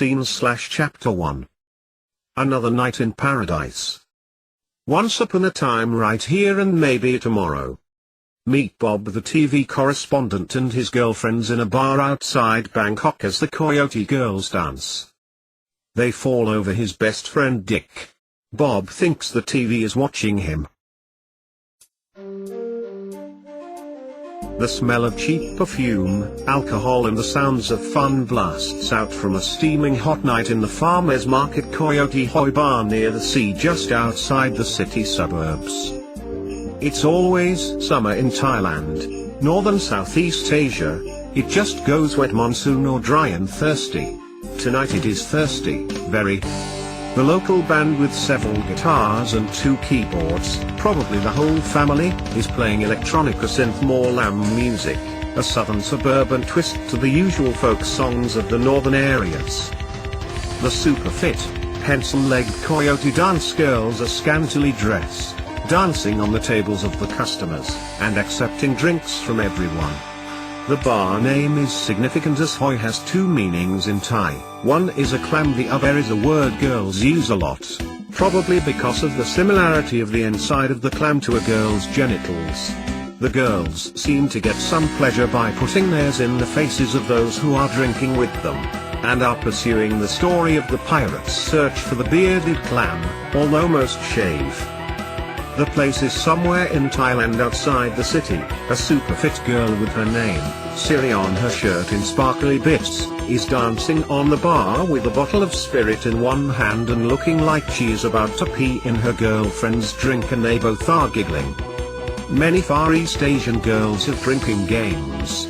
Scene/Chapter 1. Another Night in Paradise. Once upon a time right here and maybe tomorrow. Meet Bob the TV correspondent and his girlfriends in a bar outside Bangkok as the coyote girls dance. They fall over his best friend Dick. Bob thinks the TV is watching him. The smell of cheap perfume, alcohol and the sounds of fun blasts out from a steaming hot night in the farmer's market Coyote Hoi bar near the sea just outside the city suburbs. It's always summer in Thailand, northern Southeast Asia. It just goes wet monsoon or dry and thirsty. Tonight it is thirsty, very. The local band with several guitars and 2 keyboards, probably the whole family, is playing electronica synth lamb music, a southern suburban twist to the usual folk songs of the northern areas. The super fit, pencil-legged coyote dance girls are scantily dressed, dancing on the tables of the customers, and accepting drinks from everyone. The bar name is significant as Hoi has 2 meanings in Thai. One is a clam, the other is a word girls use a lot, probably because of the similarity of the inside of the clam to a girl's genitals. The girls seem to get some pleasure by putting theirs in the faces of those who are drinking with them, and are pursuing the story of the pirate's search for the bearded clam, although most shave. The place is somewhere in Thailand outside the city. A super fit girl with her name, Siri on her shirt in sparkly bits, is dancing on the bar with a bottle of spirit in one hand and looking like she is about to pee in her girlfriend's drink, and they both are giggling. Many Far East Asian girls have drinking games.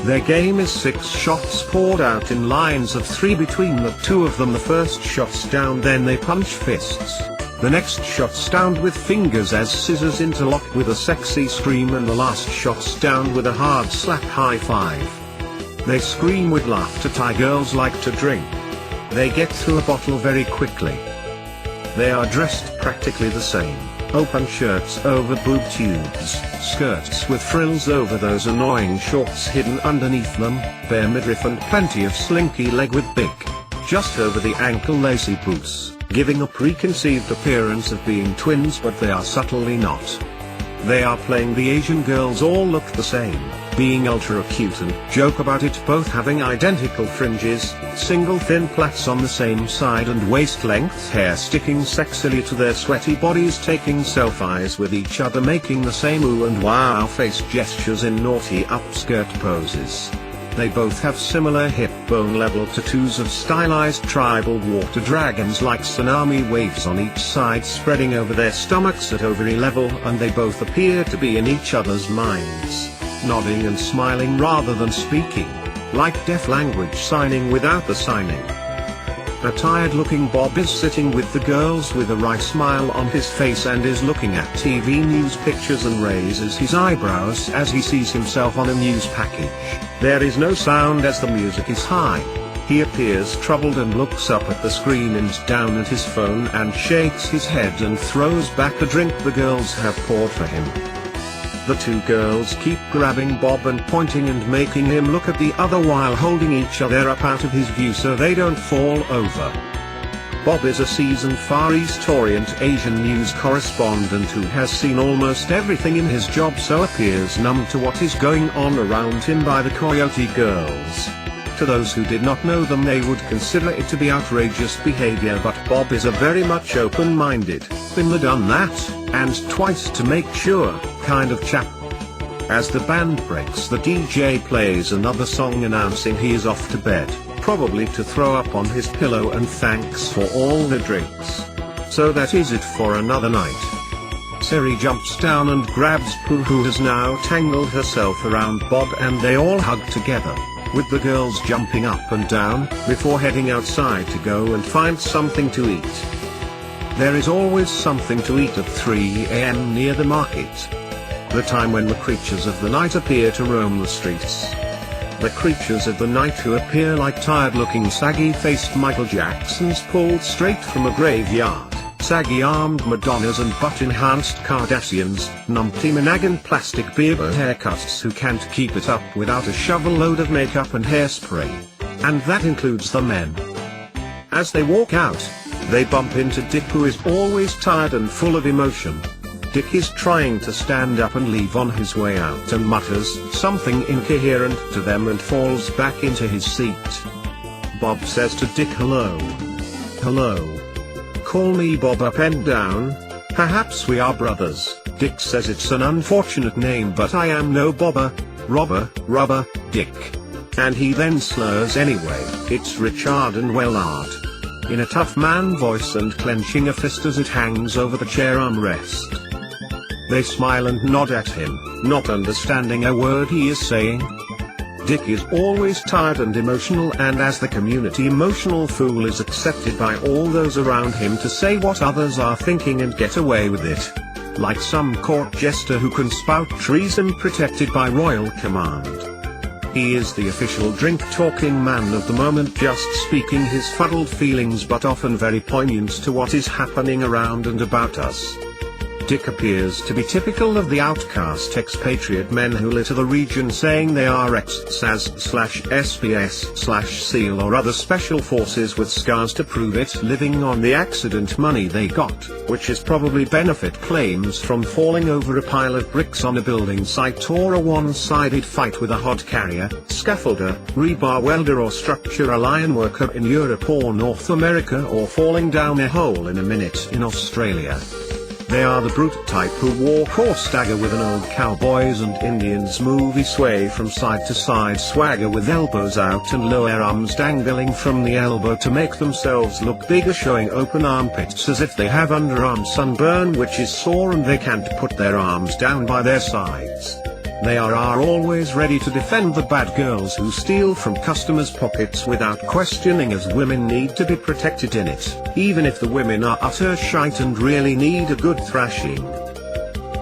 Their game is 6 shots poured out in lines of 3 between the 2 of them. The first shot's down, then they punch fists. The next shot's down with fingers as scissors interlock with a sexy scream, and the last shot's down with a hard slap high five. They scream with laughter. Thai girls like to drink. They get through a bottle very quickly. They are dressed practically the same. Open shirts over boob tubes, skirts with frills over those annoying shorts hidden underneath them, bare midriff and plenty of slinky leg with big, just over the ankle lacy boots, giving a preconceived appearance of being twins, but they are subtly not. They are playing the Asian girls all look the same, being ultra cute and joke about it, both having identical fringes, single thin plaits on the same side and waist-length hair sticking sexily to their sweaty bodies, taking selfies with each other, making the same ooh and wow face gestures in naughty upskirt poses. They both have similar hip bone level tattoos of stylized tribal water dragons like tsunami waves on each side spreading over their stomachs at ovary level, and they both appear to be in each other's minds, nodding and smiling rather than speaking, like deaf language signing without the signing. A tired-looking Bob is sitting with the girls with a wry smile on his face and is looking at TV news pictures and raises his eyebrows as he sees himself on a news package. There is no sound as the music is high. He appears troubled and looks up at the screen and down at his phone and shakes his head and throws back a drink the girls have poured for him. The 2 girls keep grabbing Bob and pointing and making him look at the other while holding each other up out of his view so they don't fall over. Bob is a seasoned Far East Orient Asian news correspondent who has seen almost everything in his job, so appears numb to what is going on around him by the coyote girls. To those who did not know them, they would consider it to be outrageous behavior, but Bob is a very much open-minded, been there done that, and twice to make sure, kind of chap. As the band breaks, the DJ plays another song announcing he is off to bed, probably to throw up on his pillow and thanks for all the drinks. So that is it for another night. Siri jumps down and grabs Pooh, who has now tangled herself around Bob, and they all hug together, with the girls jumping up and down, before heading outside to go and find something to eat. There is always something to eat at 3 AM near the market, the time when the creatures of the night appear to roam the streets. The creatures of the night who appear like tired-looking saggy-faced Michael Jacksons pulled straight from a graveyard, saggy-armed Madonnas and butt-enhanced Kardashians, numpty Managan plastic Bieber haircuts who can't keep it up without a shovel load of makeup and hairspray. And that includes the men. As they walk out, they bump into Dick, who is always tired and full of emotion. Dick is trying to stand up and leave on his way out and mutters something incoherent to them and falls back into his seat. Bob says to Dick, "Hello. Hello. Call me Bob up and down. Perhaps we are brothers." Dick says, "It's an unfortunate name, but I am no bobber, rubber, Dick." And he then slurs anyway, "It's Richard and Wellard," in a tough man voice and clenching a fist as it hangs over the chair armrest. They smile and nod at him, not understanding a word he is saying. Dick is always tired and emotional, and as the community emotional fool is accepted by all those around him to say what others are thinking and get away with it. Like some court jester who can spout treason protected by royal command. He is the official drink-talking man of the moment, just speaking his fuddled feelings but often very poignant to what is happening around and about us. Dick appears to be typical of the outcast expatriate men who litter the region saying they are ex-SAS/SPS/SEAL or other special forces with scars to prove it, living on the accident money they got, which is probably benefit claims from falling over a pile of bricks on a building site or a one-sided fight with a hod carrier, scaffolder, rebar welder or structural iron worker in Europe or North America, or falling down a hole in a minute in Australia. They are the brute type who walk or stagger with an old cowboys and Indians movie sway from side to side swagger with elbows out and lower arms dangling from the elbow to make themselves look bigger, showing open armpits as if they have underarm sunburn which is sore and they can't put their arms down by their sides. They are always ready to defend the bad girls who steal from customers' pockets without questioning, as women need to be protected in it, even if the women are utter shite and really need a good thrashing.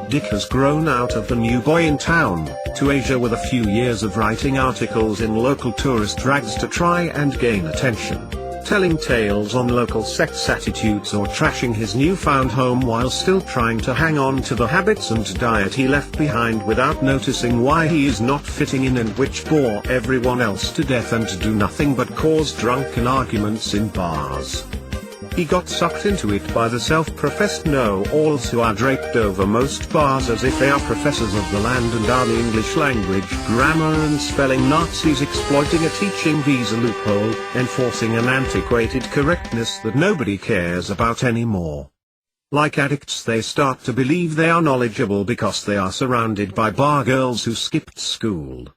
Dick has grown out of the new boy in town, to Asia with a few years of writing articles in local tourist rags to try and gain attention. Telling tales on local sex attitudes or trashing his newfound home while still trying to hang on to the habits and diet he left behind without noticing why he is not fitting in, and which bore everyone else to death and do nothing but cause drunken arguments in bars. He got sucked into it by the self-professed know-alls who are draped over most bars as if they are professors of the land and are the English language, grammar and spelling Nazis, exploiting a teaching visa loophole, enforcing an antiquated correctness that nobody cares about anymore. Like addicts, they start to believe they are knowledgeable because they are surrounded by bar girls who skipped school.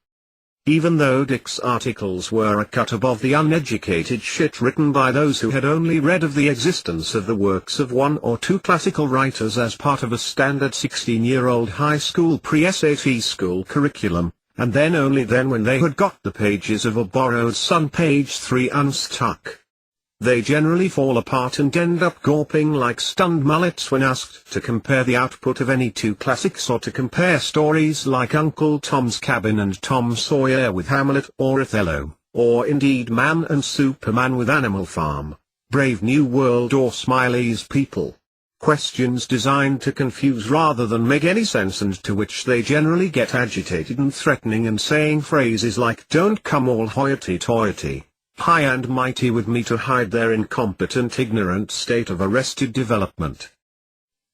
Even though Dick's articles were a cut above the uneducated shit written by those who had only read of the existence of the works of one or two classical writers as part of a standard 16-year-old high school pre-SAT school curriculum, and then only then when they had got the pages of a borrowed Sun page 3 unstuck. They generally fall apart and end up gawping like stunned mullets when asked to compare the output of any two classics, or to compare stories like Uncle Tom's Cabin and Tom Sawyer with Hamlet or Othello, or indeed Man and Superman with Animal Farm, Brave New World or Smiley's People. Questions designed to confuse rather than make any sense, and to which they generally get agitated and threatening and saying phrases like "Don't come all hoity-toity, high and mighty with me," to hide their incompetent, ignorant state of arrested development.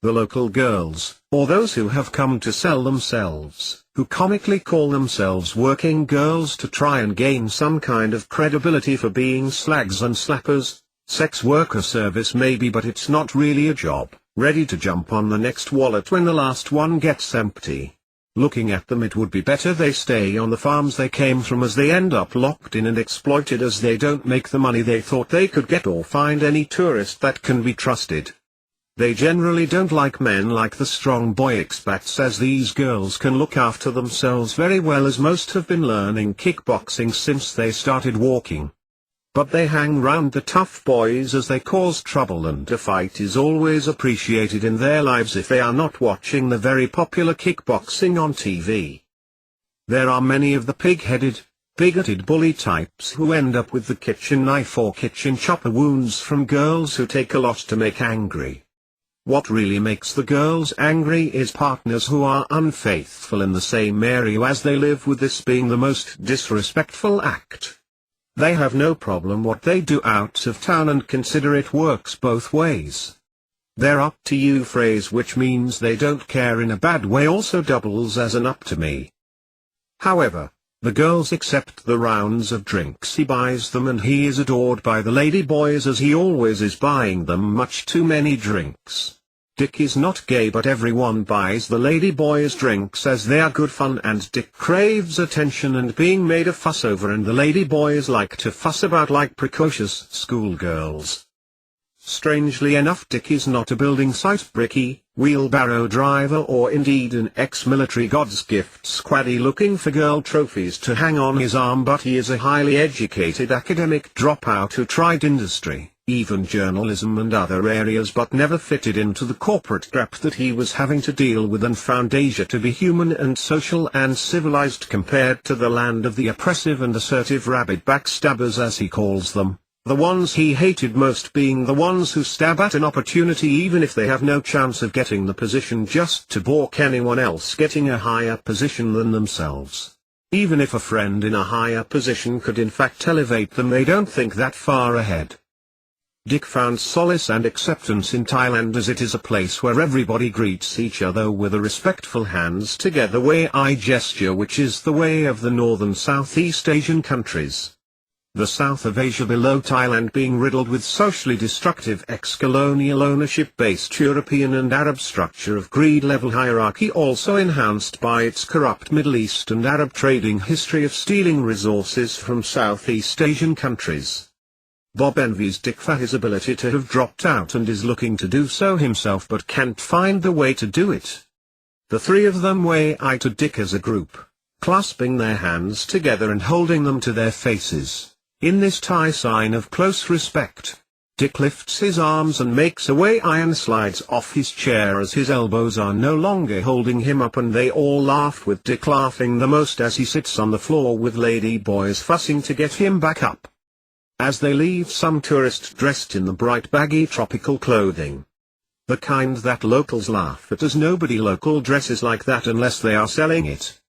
The local girls, or those who have come to sell themselves, who comically call themselves working girls to try and gain some kind of credibility for being slags and slappers, sex worker service maybe, but it's not really a job, ready to jump on the next wallet when the last one gets empty. Looking at them, it would be better they stay on the farms they came from, as they end up locked in and exploited as they don't make the money they thought they could get or find any tourist that can be trusted. They generally don't like men like the strong boy expats, as these girls can look after themselves very well, as most have been learning kickboxing since they started walking. But they hang round the tough boys as they cause trouble, and a fight is always appreciated in their lives if they are not watching the very popular kickboxing on TV. There are many of the pig-headed, bigoted bully types who end up with the kitchen knife or kitchen chopper wounds from girls who take a lot to make angry. What really makes the girls angry is partners who are unfaithful in the same area as they live, with this being the most disrespectful act. They have no problem what they do out of town and consider it works both ways. Their up to you phrase, which means they don't care in a bad way, also doubles as an up to me. However, the girls accept the rounds of drinks he buys them, and he is adored by the lady boys as he always is buying them much too many drinks. Dick is not gay, but everyone buys the lady boys drinks as they are good fun, and Dick craves attention and being made a fuss over, and the lady boys like to fuss about like precocious schoolgirls. Strangely enough, Dick is not a building site brickie, wheelbarrow driver, or indeed an ex-military God's gift squaddy looking for girl trophies to hang on his arm, but he is a highly educated academic dropout who tried industry, even journalism and other areas, but never fitted into the corporate crap that he was having to deal with, and found Asia to be human and social and civilized compared to the land of the oppressive and assertive rabid backstabbers, as he calls them. The ones he hated most being the ones who stab at an opportunity even if they have no chance of getting the position, just to balk anyone else getting a higher position than themselves. Even if a friend in a higher position could in fact elevate them, they don't think that far ahead. Dick found solace and acceptance in Thailand, as it is a place where everybody greets each other with a respectful hands together way eye gesture, which is the way of the northern Southeast Asian countries. The south of Asia below Thailand being riddled with socially destructive ex-colonial ownership-based European and Arab structure of greed-level hierarchy, also enhanced by its corrupt Middle East and Arab trading history of stealing resources from Southeast Asian countries. Bob envies Dick for his ability to have dropped out and is looking to do so himself, but can't find the way to do it. The three of them way eye to Dick as a group, clasping their hands together and holding them to their faces. In this Thai sign of close respect, Dick lifts his arms and makes a way eye and slides off his chair as his elbows are no longer holding him up, and they all laugh, with Dick laughing the most as he sits on the floor with lady boys fussing to get him back up. As they leave, some tourist dressed in the bright baggy tropical clothing. The kind that locals laugh at, as nobody local dresses like that unless they are selling it.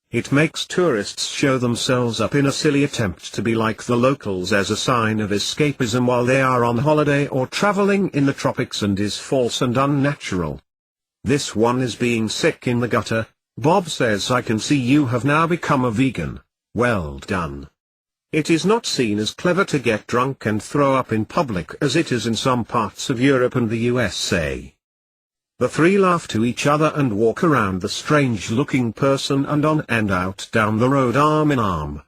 It makes tourists show themselves up in a silly attempt to be like the locals as a sign of escapism while they are on holiday or traveling in the tropics, and is false and unnatural. This one is being sick in the gutter. Bob says, "I can see you have now become a vegan. Well done." It is not seen as clever to get drunk and throw up in public as it is in some parts of Europe and the USA. The three laugh to each other and walk around the strange-looking person and on and out down the road arm in arm.